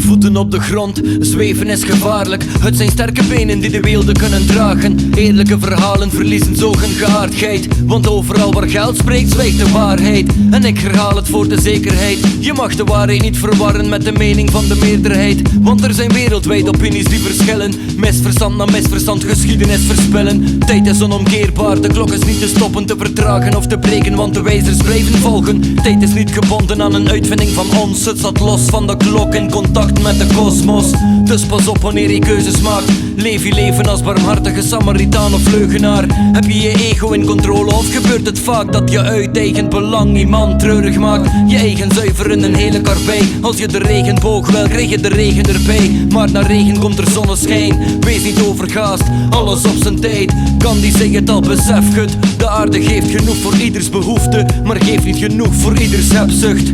voeten op de grond, zweven is gevaarlijk. Het zijn sterke benen die de weelde kunnen dragen. Eerlijke verhalen verliezen zo hun geaardheid, want overal waar geld spreekt zwijgt de waarheid. En ik herhaal het voor de zekerheid: je mag de waarheid niet verwarren met de mening van de meerderheid. Want er zijn wereldwijd opinies die verschillen. Misverstand na misverstand, geschiedenis verspillen. Tijd is onomkeerbaar, de klok is niet te stoppen, te vertragen of te breken, want de wijzers blijven volgen. Tijd is niet gebonden aan een uitvinding van ons. Het staat los van de klok, in contact met de kosmos. Dus pas op wanneer je keuzes maakt. Leef je leven als barmhartige Samaritaan of leugenaar. Heb je je ego in controle of gebeurt het vaak dat je uit eigen belang iemand treurig maakt? Je eigen zuiveren een hele karwei. Als je de regenboog wil, krijg je de regen erbij. Maar na regen komt er zonneschijn. Wees niet overhaast, alles op zijn tijd. Gandhi zei het al, besef het. De aarde geeft genoeg voor ieders behoefte, maar geeft niet genoeg voor ieders hebzucht.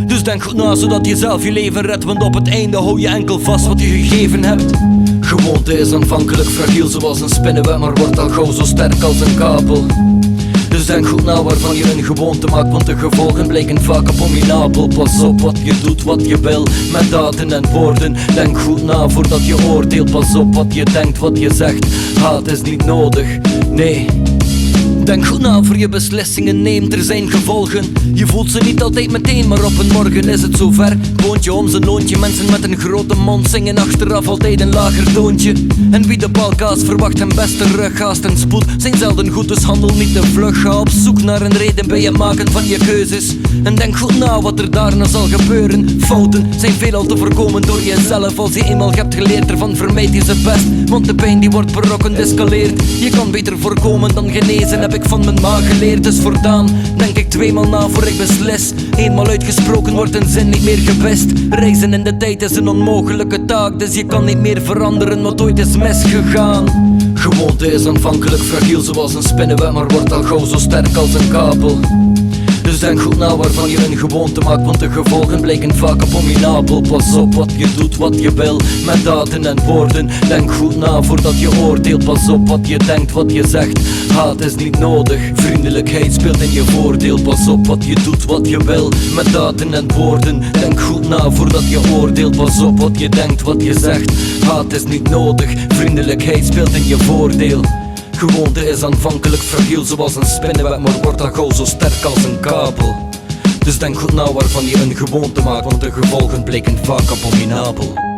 Dus denk goed na zodat je zelf je leven redt, want op het einde hou je enkel vast wat je gegeven hebt. Gewoonte is aanvankelijk fragiel zoals een spinnenweb, maar wordt al gauw zo sterk als een kabel. Dus denk goed na waarvan je een gewoonte maakt, want de gevolgen blijken vaak abominabel. Pas op wat je doet, wat je wil, met daden en woorden. Denk goed na voordat je oordeelt, pas op wat je denkt, wat je zegt. Haat is niet nodig, nee. Denk goed na voor je beslissingen neemt, er zijn gevolgen. Je voelt ze niet altijd meteen, maar op een morgen is het zover. Woont je om zijn loontje, mensen met een grote mond zingen achteraf altijd een lager toontje. En wie de balkaas verwacht hem best terug, haast en spoed zijn zelden goed, dus handel niet te vlug. Ga op zoek naar een reden bij het maken van je keuzes. En denk goed na wat er daarna zal gebeuren. Fouten zijn veelal te voorkomen door jezelf. Als je eenmaal hebt geleerd ervan, vermijd je ze best, want de pijn die wordt berokkend escaleert. Je kan beter voorkomen dan genezen, heb ik van mijn ma geleerd. Dus voortaan denk ik tweemaal na voor ik beslis. Eenmaal uitgesproken wordt een zin niet meer gewist. Reizen in de tijd is een onmogelijke taak, dus je kan niet meer veranderen wat ooit is misgegaan. Gewoonte is aanvankelijk fragiel zoals een spinnenweb, maar wordt al gauw zo sterk als een kabel. Dus denk goed na waarvan je een gewoonte maakt, want de gevolgen blijken vaak abominabel. Pas op wat je doet, wat je wil, met daden en woorden. Denk goed na voordat je oordeelt, pas op wat je denkt, wat je zegt. Haat is niet nodig, vriendelijkheid speelt in je voordeel. Pas op wat je doet, wat je wil, met daden en woorden. Denk goed na voordat je oordeelt, pas op wat je denkt, wat je zegt. Haat is niet nodig, vriendelijkheid speelt in je voordeel. Gewoonte is aanvankelijk fragiel zoals een spinnenweb, maar wordt al gauw zo sterk als een kabel. Dus denk goed na waarvan je een gewoonte maakt, want de gevolgen bleken vaak abominabel.